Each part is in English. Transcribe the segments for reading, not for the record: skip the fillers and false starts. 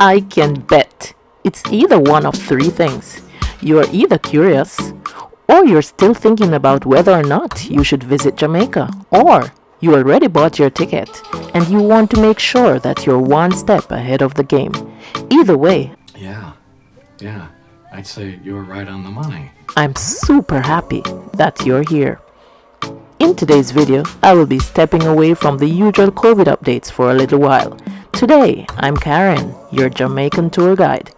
I can bet it's either one of three things. You are either curious, or you're still thinking about whether or not you should visit Jamaica, or you already bought your ticket and you want to make sure that you're one step ahead of the game. Either way, Yeah, I'd say you were right on the money. I'm super happy that you're here. In today's video, I will be stepping away from the usual COVID updates for a little while. Today, I'm Karen, your Jamaican tour guide.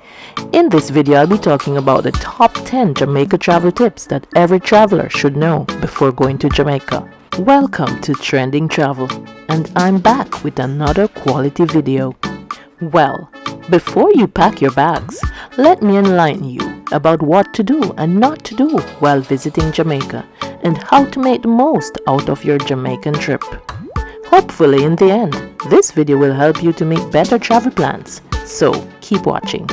In this video, I'll be talking about the top 10 Jamaica travel tips that every traveler should know before going to Jamaica. Welcome to Trending Travel, and I'm back with another quality video. Well, before you pack your bags, let me enlighten you about what to do and not to do while visiting Jamaica and how to make the most out of your Jamaican trip. Hopefully in the end, this video will help you to make better travel plans, so keep watching.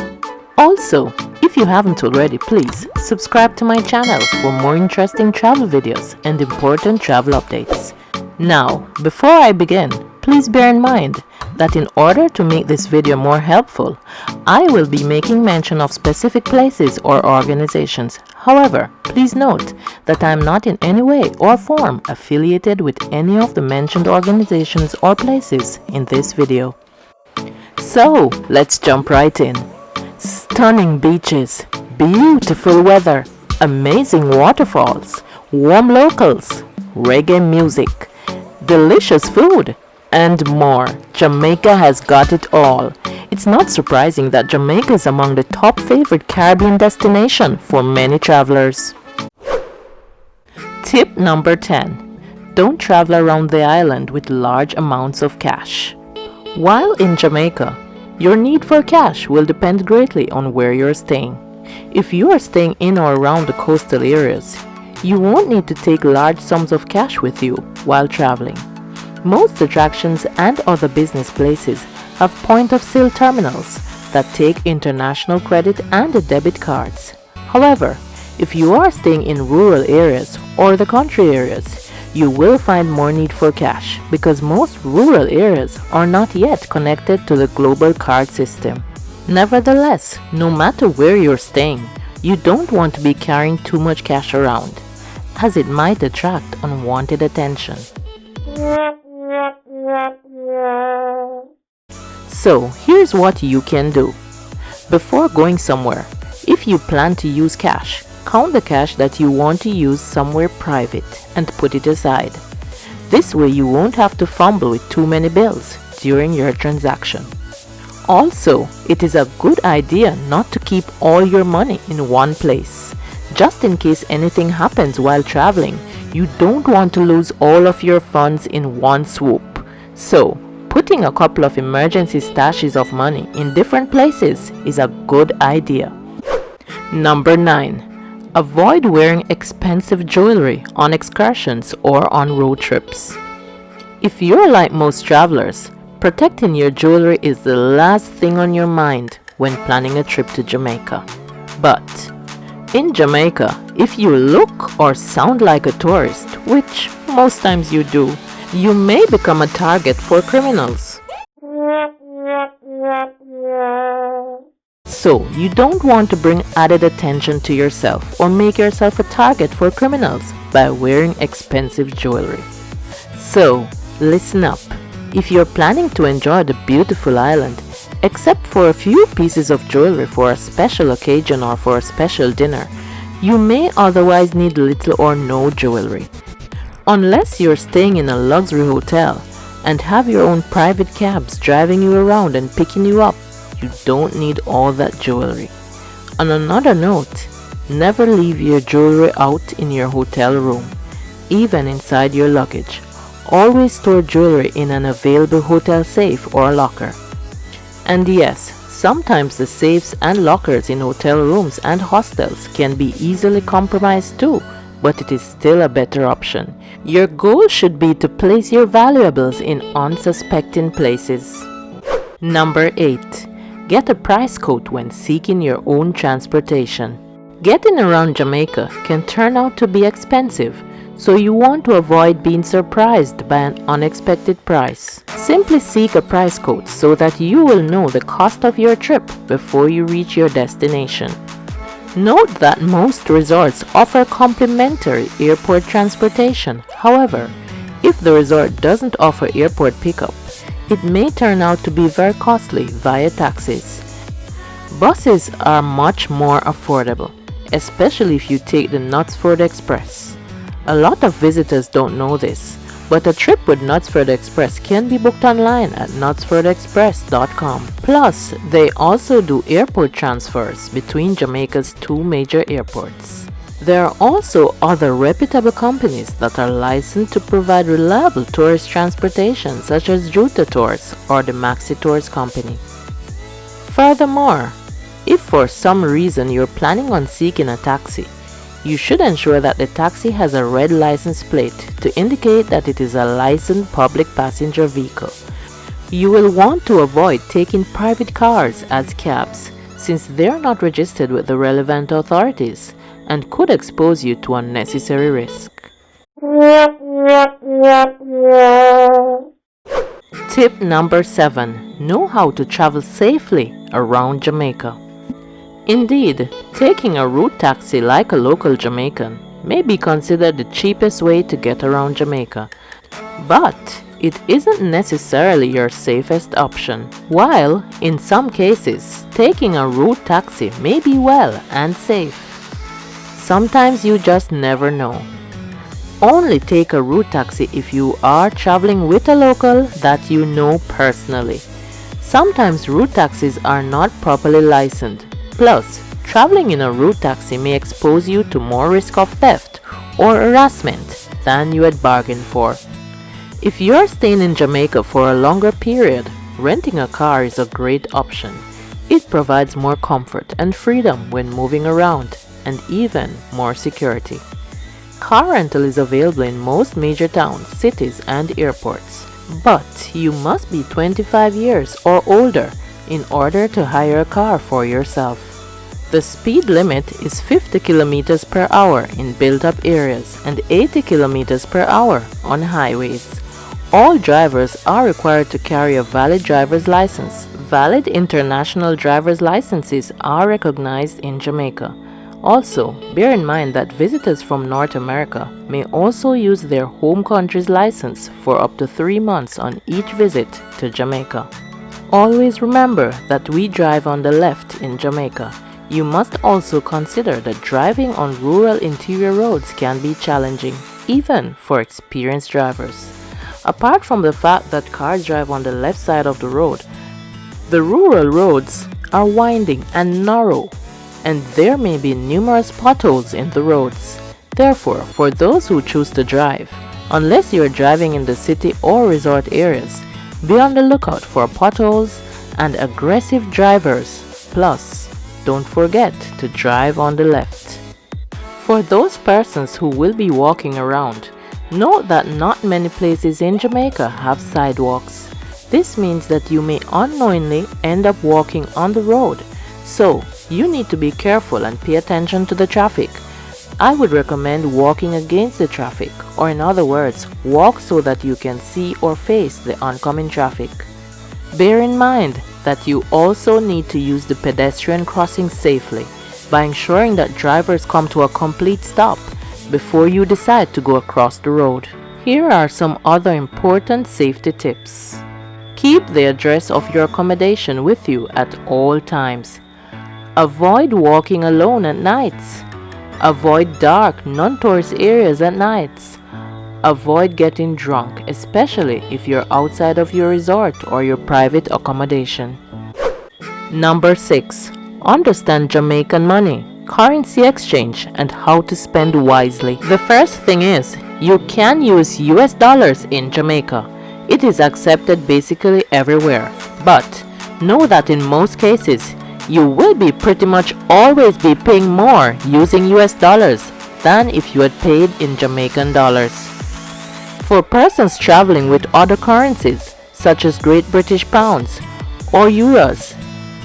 Also, if you haven't already, please subscribe to my channel for more interesting travel videos and important travel updates. Now, before I begin, please bear in mind that in order to make this video more helpful, I will be making mention of specific places or organizations. However, please note that I am not in any way or form affiliated with any of the mentioned organizations or places in this video. So, let's jump right in. Stunning beaches, beautiful weather, amazing waterfalls, warm locals, reggae music, delicious food, and more. Jamaica has got it all. It's not surprising that Jamaica is among the top favorite Caribbean destination for many travelers. Tip number 10. Don't travel around the island with large amounts of cash. While in Jamaica, your need for cash will depend greatly on where you're staying. If you are staying in or around the coastal areas, you won't need to take large sums of cash with you while traveling. Most attractions and other business places have point-of-sale terminals that take international credit and debit cards. However, if you are staying in rural areas or the country areas, you will find more need for cash because most rural areas are not yet connected to the global card system. Nevertheless, no matter where you're staying, you don't want to be carrying too much cash around, as it might attract unwanted attention. So, here's what you can do. Before going somewhere, if you plan to use cash, count the cash that you want to use somewhere private and put it aside. This way you won't have to fumble with too many bills during your transaction. Also, it is a good idea not to keep all your money in one place. Just in case anything happens while traveling, you don't want to lose all of your funds in one swoop. So, putting a couple of emergency stashes of money in different places is a good idea. Number 9. Avoid wearing expensive jewelry on excursions or on road trips. If you're like most travelers, protecting your jewelry is the last thing on your mind when planning a trip to Jamaica. But in Jamaica, if you look or sound like a tourist, which most times you do, you may become a target for criminals. So, you don't want to bring added attention to yourself or make yourself a target for criminals by wearing expensive jewelry. So, listen up. If you're planning to enjoy the beautiful island, except for a few pieces of jewelry for a special occasion or for a special dinner, you may otherwise need little or no jewelry. Unless you're staying in a luxury hotel and have your own private cabs driving you around and picking you up, you don't need all that jewelry. On another note, never leave your jewelry out in your hotel room, even inside your luggage. Always store jewelry in an available hotel safe or locker. And yes, sometimes the safes and lockers in hotel rooms and hostels can be easily compromised too, but it is still a better option. Your goal should be to place your valuables in unsuspecting places. Number 8. Get a price quote when seeking your own transportation. Getting around Jamaica can turn out to be expensive, so you want to avoid being surprised by an unexpected price. Simply seek a price quote so that you will know the cost of your trip before you reach your destination. Note that most resorts offer complimentary airport transportation. However, if the resort doesn't offer airport pickup, it may turn out to be very costly via taxis. Buses are much more affordable, especially if you take the Knutsford Express. A lot of visitors don't know this, but a trip with Knutsford Express can be booked online at knutsfordexpress.com. Plus, they also do airport transfers between Jamaica's two major airports. There are also other reputable companies that are licensed to provide reliable tourist transportation, such as Grotto Tours or the Maxi Tours Company. Furthermore, if for some reason you're planning on seeking a taxi, you should ensure that the taxi has a red license plate to indicate that it is a licensed public passenger vehicle. You will want to avoid taking private cars as cabs, since they are not registered with the relevant authorities and could expose you to unnecessary risk. Tip number 7. Know how to travel safely around Jamaica. Indeed, taking a route taxi like a local Jamaican may be considered the cheapest way to get around Jamaica, but it isn't necessarily your safest option. While, in some cases, taking a route taxi may be well and safe, sometimes you just never know. Only take a route taxi if you are traveling with a local that you know personally. Sometimes route taxis are not properly licensed. Plus, traveling in a route taxi may expose you to more risk of theft or harassment than you had bargained for. If you're staying in Jamaica for a longer period, renting a car is a great option. It provides more comfort and freedom when moving around, and even more security. Car rental is available in most major towns, cities, and airports, but you must be 25 years or older in order to hire a car for yourself. The speed limit is 50 kilometers per hour in built-up areas and 80 kilometers per hour on highways. All drivers are required to carry a valid driver's license. Valid international driver's licenses are recognized in Jamaica. Also, bear in mind that visitors from North America may also use their home country's license for up to 3 months on each visit to Jamaica. Always remember that we drive on the left in Jamaica. You must also consider that driving on rural interior roads can be challenging, even for experienced drivers. Apart from the fact that cars drive on the left side of the road, the rural roads are winding and narrow, and there may be numerous potholes in the roads. Therefore, for those who choose to drive, unless you are driving in the city or resort areas, be on the lookout for potholes and aggressive drivers. Plus, don't forget to drive on the left. For those persons who will be walking around, note that not many places in Jamaica have sidewalks. This means that you may unknowingly end up walking on the road, so you need to be careful and pay attention to the traffic. I would recommend walking against the traffic, or in other words, walk so that you can see or face the oncoming traffic. Bear in mind that you also need to use the pedestrian crossing safely by ensuring that drivers come to a complete stop before you decide to go across the road. Here are some other important safety tips. Keep the address of your accommodation with you at all times. Avoid walking alone at nights. Avoid dark, non-tourist areas at nights. Avoid getting drunk, especially if you're outside of your resort or your private accommodation. Number 6. Understand Jamaican money, currency exchange, and how to spend wisely. The first thing is, you can use US dollars in Jamaica. It is accepted basically everywhere, but know that in most cases, you will be pretty much always be paying more using US dollars than if you had paid in Jamaican dollars. For persons traveling with other currencies, such as Great British Pounds or Euros,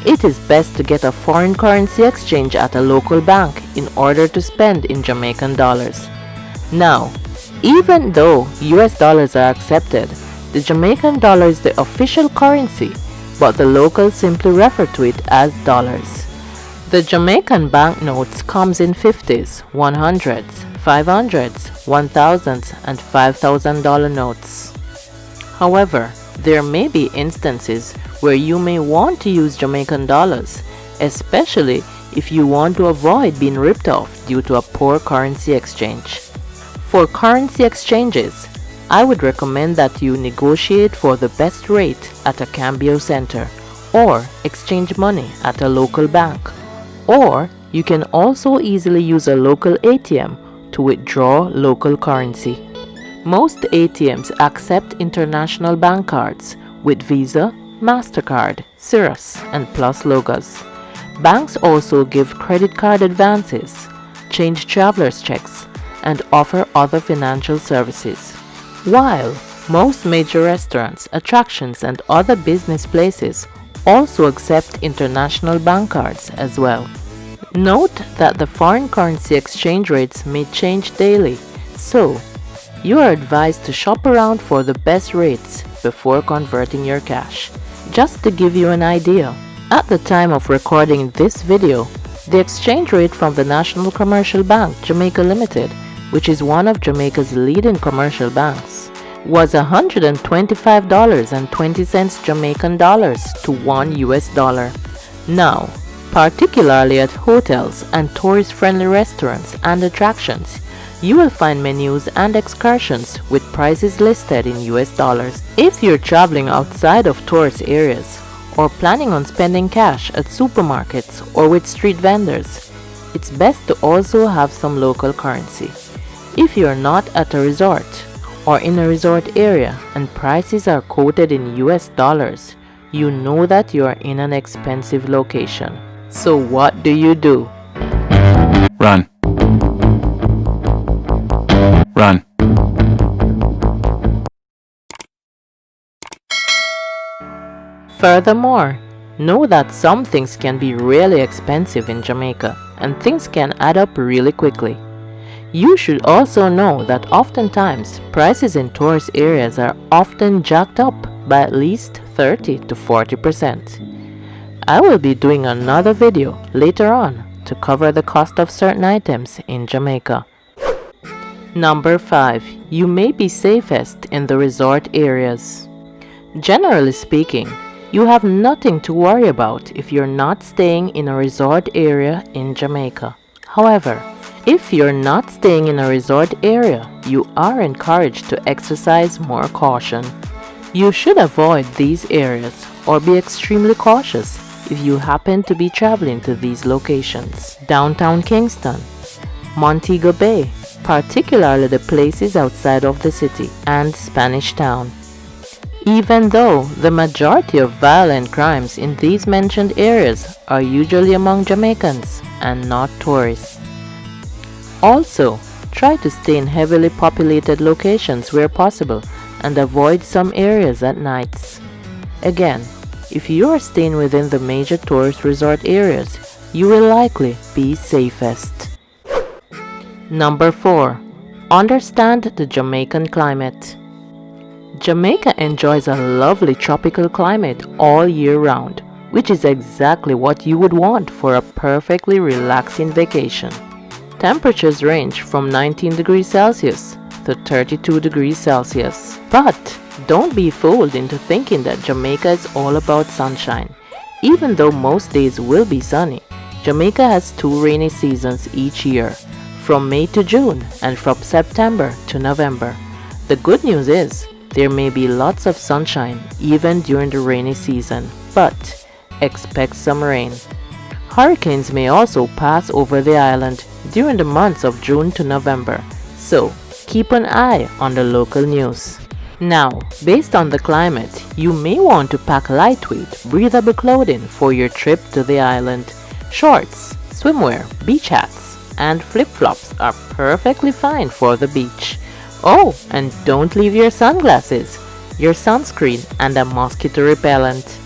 it is best to get a foreign currency exchange at a local bank in order to spend in Jamaican dollars. Now, Even though US dollars are accepted, the Jamaican dollar is the official currency, but the locals simply refer to it as dollars. The Jamaican banknotes comes in 50s, 100s, 500s, 1000s and $5,000 notes. However, there may be instances where you may want to use Jamaican dollars, especially if you want to avoid being ripped off due to a poor currency exchange. For currency exchanges, I would recommend that you negotiate for the best rate at a cambio center or exchange money at a local bank. Or you can also easily use a local ATM to withdraw local currency. Most ATMs accept international bank cards with Visa, MasterCard, Cirrus, and Plus logos. Banks also give credit card advances, change traveler's checks, and offer other financial services. While most major restaurants, attractions, and other business places also accept international bank cards as well. Note that the foreign currency exchange rates may change daily, so you are advised to shop around for the best rates before converting your cash. Just to give you an idea, at the time of recording this video, the exchange rate from the National Commercial Bank, Jamaica Limited, which is one of Jamaica's leading commercial banks, was $125.20 Jamaican dollars to $1 US dollar. Now, particularly at hotels and tourist-friendly restaurants and attractions, you will find menus and excursions with prices listed in US dollars. If you're traveling outside of tourist areas or planning on spending cash at supermarkets or with street vendors, it's best to also have some local currency. If you're not at a resort or in a resort area and prices are quoted in US dollars, you know that you are in an expensive location. So what do? Run. Run. Furthermore, know that some things can be really expensive in Jamaica and things can add up really quickly. You should also know that oftentimes prices in tourist areas are often jacked up by at least 30 to 40%. I will be doing another video later on to cover the cost of certain items in Jamaica. Number 5. You may be safest in the resort areas. Generally speaking, you have nothing to worry about if you're not staying in a resort area in Jamaica. However, if you're not staying in a resort area, you are encouraged to exercise more caution. You should avoid these areas or be extremely cautious if you happen to be traveling to these locations. Downtown Kingston, Montego Bay, particularly the places outside of the city, and Spanish Town. Even though the majority of violent crimes in these mentioned areas are usually among Jamaicans and not tourists. Also, try to stay in heavily populated locations where possible and avoid some areas at nights. Again, if you are staying within the major tourist resort areas, you will likely be safest. Number 4. Understand the Jamaican climate. Jamaica enjoys a lovely tropical climate all year round, which is exactly what you would want for a perfectly relaxing vacation. Temperatures range from 19 degrees Celsius to 32 degrees Celsius. But don't be fooled into thinking that Jamaica is all about sunshine. Even though most days will be sunny, Jamaica has 2 rainy seasons each year, from May to June and from September to November. The good news is, there may be lots of sunshine even during the rainy season, but expect some rain. Hurricanes may also pass over the island during the months of June to November, so keep an eye on the local news. Now, based on the climate, you may want to pack lightweight, breathable clothing for your trip to the island. Shorts, swimwear, beach hats, and flip-flops are perfectly fine for the beach. Oh, and don't leave your sunglasses, your sunscreen, and a mosquito repellent.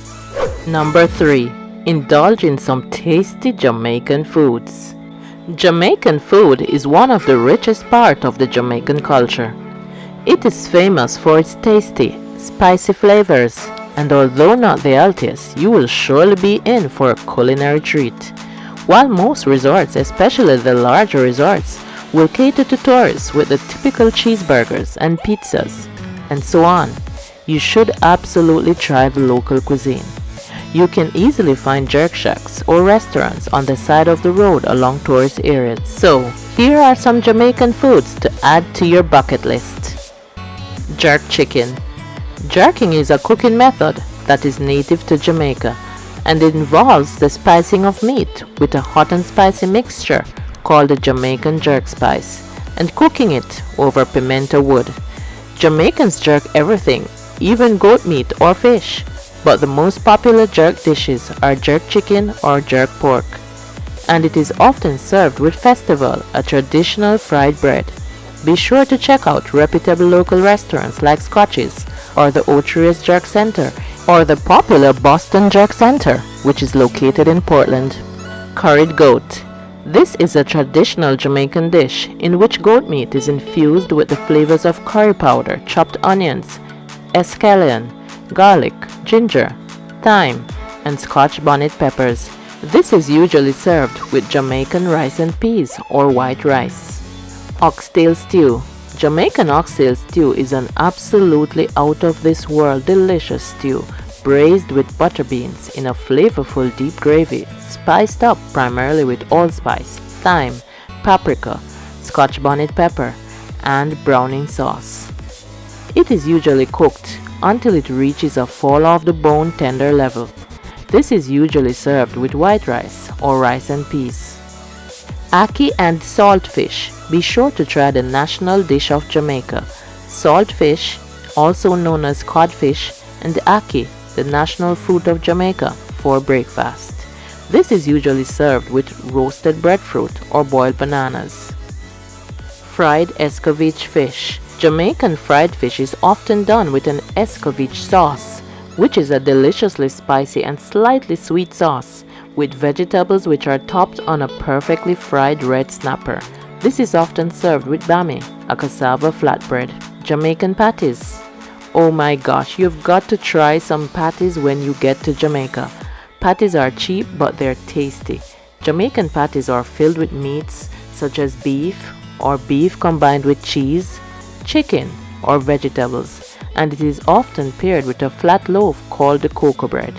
Number 3. Indulge in some tasty Jamaican foods. Jamaican food is one of the richest parts of the Jamaican culture, It is famous for its tasty, spicy flavors, and although not the healthiest, you will surely be in for a culinary treat. While most resorts, especially the larger resorts, will cater to tourists with the typical cheeseburgers and pizzas, and so on, you should absolutely try the local cuisine. You can easily find jerk shacks or restaurants on the side of the road along tourist areas. So, here are some Jamaican foods to add to your bucket list. Jerk chicken. Jerking is a cooking method that is native to Jamaica, and it involves the spicing of meat with a hot and spicy mixture called the Jamaican jerk spice, and cooking it over pimento wood. Jamaicans jerk everything, even goat meat or fish, but the most popular jerk dishes are jerk chicken or jerk pork, and it is often served with festival, a traditional fried bread. Be sure to check out reputable local restaurants like Scotch's or the Ocho Rios Jerk Center or the popular Boston Jerk Center, which is located in Portland. Curried goat. This is a traditional Jamaican dish in which goat meat is infused with the flavors of curry powder, chopped onions, escallion, garlic, ginger, thyme, and Scotch bonnet peppers. This is usually served with Jamaican rice and peas or white rice. Oxtail stew. Jamaican oxtail stew is an absolutely out-of-this-world delicious stew braised with butter beans in a flavorful deep gravy, spiced up primarily with allspice, thyme, paprika, Scotch bonnet pepper, and browning sauce. It is usually cooked until it reaches a fall-off-the-bone tender level. This is usually served with white rice or rice and peas. Ackee and saltfish. Be sure to try the national dish of Jamaica. Saltfish, also known as codfish, and ackee, the national fruit of Jamaica, for breakfast. This is usually served with roasted breadfruit or boiled bananas. Fried escovitch fish. Jamaican fried fish is often done with an escovitch sauce, which is a deliciously spicy and slightly sweet sauce with vegetables which are topped on a perfectly fried red snapper. This is often served with bami, a cassava flatbread. Jamaican patties. Oh my gosh, you've got to try some patties when you get to Jamaica. Patties are cheap but they're tasty. Jamaican patties are filled with meats such as beef or beef combined with cheese, chicken, or vegetables, and it is often paired with a flat loaf called the cocoa bread.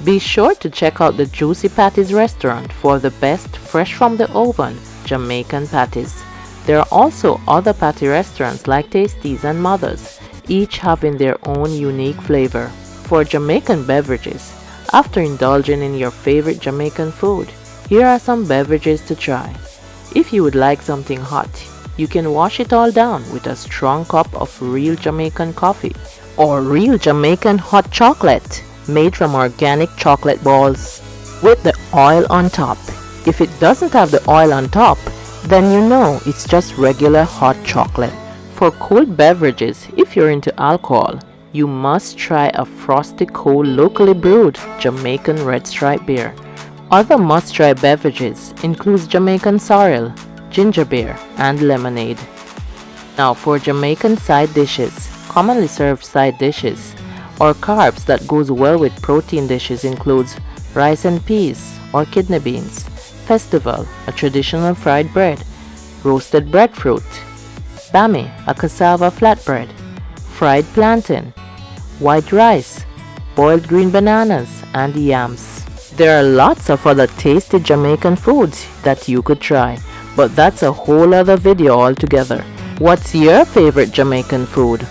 Be sure to check out the Juicy Patties restaurant for the best fresh from the oven Jamaican patties. There are also other patty restaurants like Tasties and Mother's, each having their own unique flavor. For Jamaican beverages, after indulging in your favorite Jamaican food, here are some beverages to try. If you would like something hot, you can wash it all down with a strong cup of real Jamaican coffee or real Jamaican hot chocolate made from organic chocolate balls with the oil on top. If it doesn't have the oil on top, then you know it's just regular hot chocolate. For cold beverages, if you're into alcohol, you must try a frosty cold locally brewed Jamaican red stripe beer. Other must-try beverages include Jamaican sorrel, ginger beer, and lemonade. Now for Jamaican side dishes. Commonly served side dishes or carbs that goes well with protein dishes includes rice and peas or kidney beans, festival, a traditional fried bread, roasted breadfruit, bami, a cassava flatbread, fried plantain, white rice, boiled green bananas, and yams. There are lots of other tasty Jamaican foods that you could try, but that's a whole other video altogether. What's your favorite Jamaican food?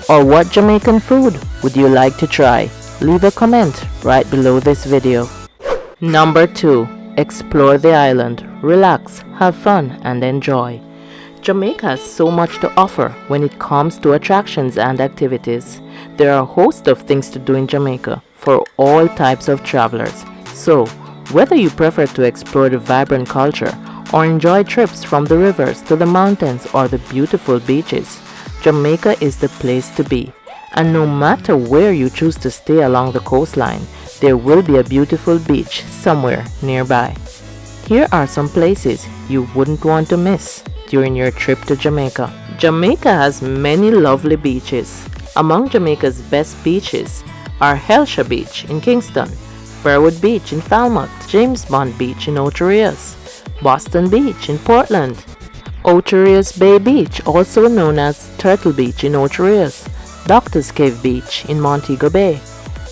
Or what Jamaican food would you like to try? Leave a comment right below this video. Number 2. Explore the island, relax, have fun, and enjoy. Jamaica has so much to offer when it comes to attractions and activities. There are a host of things to do in Jamaica for all types of travelers. So, whether you prefer to explore the vibrant culture or enjoy trips from the rivers to the mountains or the beautiful beaches, Jamaica is the place to be. And no matter where you choose to stay along the coastline, there will be a beautiful beach somewhere nearby. Here are some places you wouldn't want to miss during your trip to Jamaica. Jamaica has many lovely beaches. Among Jamaica's best beaches are Helsha Beach in Kingston, Burwood Beach in Falmouth, James Bond Beach in Ocho Rios, Boston Beach in Portland, Ocho Rios Bay Beach, also known as Turtle Beach in Ocho Rios, Doctor's Cave Beach in Montego Bay,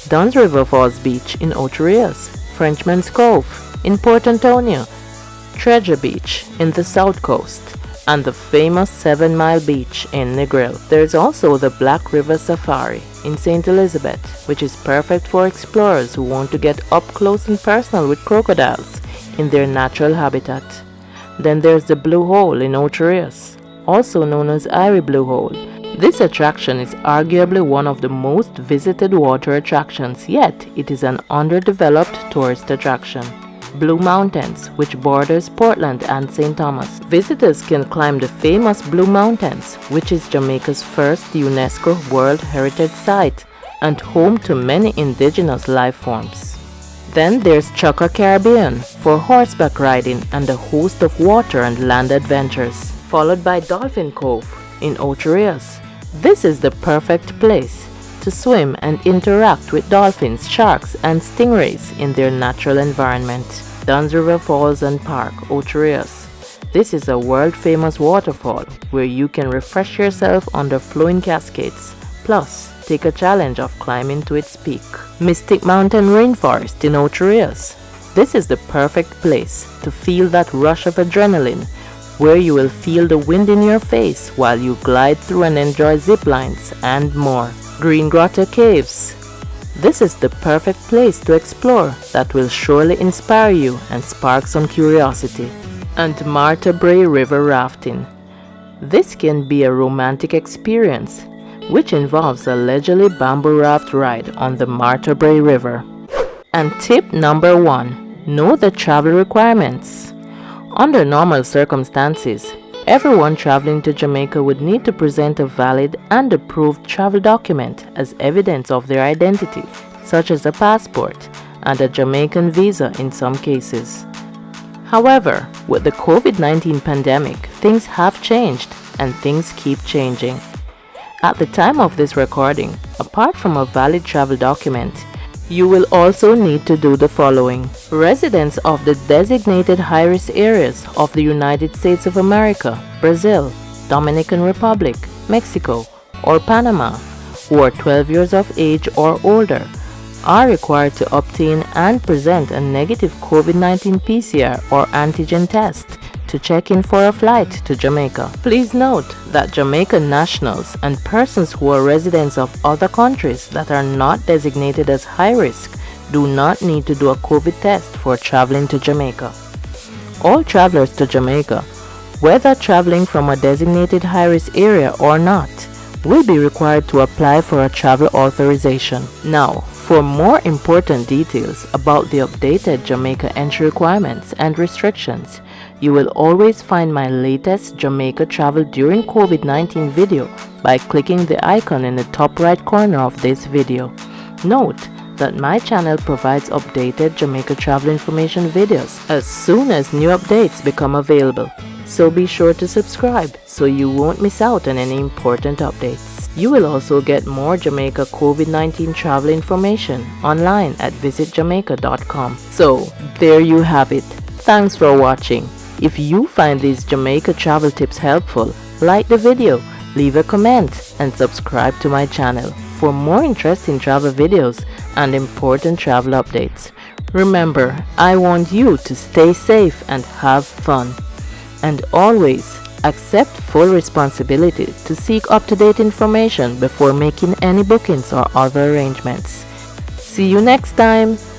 Dunn's River Falls Beach in Ocho Rios, Frenchman's Cove in Port Antonio, Treasure Beach in the South Coast, and the famous 7 Mile Beach in Negril. There is also the Black River Safari in St. Elizabeth, which is perfect for explorers who want to get up close and personal with crocodiles in their natural habitat. Then there's the Blue Hole in Ocho Rios, also known as Irie Blue Hole. This attraction is arguably one of the most visited water attractions, yet it is an underdeveloped tourist attraction. Blue Mountains, which borders Portland and St. Thomas. Visitors can climb the famous Blue Mountains, which is Jamaica's first UNESCO World Heritage Site and home to many indigenous life forms. Then there's Chukka Caribbean for horseback riding and a host of water and land adventures, followed by Dolphin Cove in Ocho Rios. This is the perfect place to swim and interact with dolphins, sharks, and stingrays in their natural environment. Dunn's River Falls and Park, Ocho Rios. This is a world-famous waterfall where you can refresh yourself under flowing cascades, plus take a challenge of climbing to its peak. Mystic Mountain Rainforest in Ocho Rios. This is the perfect place to feel that rush of adrenaline, where you will feel the wind in your face while you glide through and enjoy zip lines and more. Green Grotto Caves. This is the perfect place to explore that will surely inspire you and spark some curiosity. And Martha Brae River Rafting. This can be a romantic experience, which involves a leisurely bamboo raft ride on the Martha Brae River. And tip number 1, know the travel requirements. Under normal circumstances, everyone traveling to Jamaica would need to present a valid and approved travel document as evidence of their identity, such as a passport and a Jamaican visa in some cases. However, with the COVID-19 pandemic, things have changed and things keep changing. At the time of this recording, apart from a valid travel document, you will also need to do the following. Residents of the designated high-risk areas of the United States of America, Brazil, Dominican Republic, Mexico, or Panama, who are 12 years of age or older, are required to obtain and present a negative COVID-19 PCR or antigen test to check in for a flight to Jamaica. Please note that Jamaican nationals and persons who are residents of other countries that are not designated as high risk do not need to do a COVID test for traveling to Jamaica. All travelers to Jamaica, whether traveling from a designated high risk area or not, will be required to apply for a travel authorization. Now, for more important details about the updated Jamaica entry requirements and restrictions, you will always find my latest Jamaica Travel during COVID-19 video by clicking the icon in the top right corner of this video. Note that my channel provides updated Jamaica travel information videos as soon as new updates become available. So be sure to subscribe so you won't miss out on any important updates. You will also get more Jamaica COVID-19 travel information online at visitjamaica.com. So there you have it. Thanks for watching. If you find these Jamaica travel tips helpful, like the video, leave a comment, and subscribe to my channel for more interesting travel videos and important travel updates. Remember, I want you to stay safe and have fun. And always accept full responsibility to seek up-to-date information before making any bookings or other arrangements. See you next time!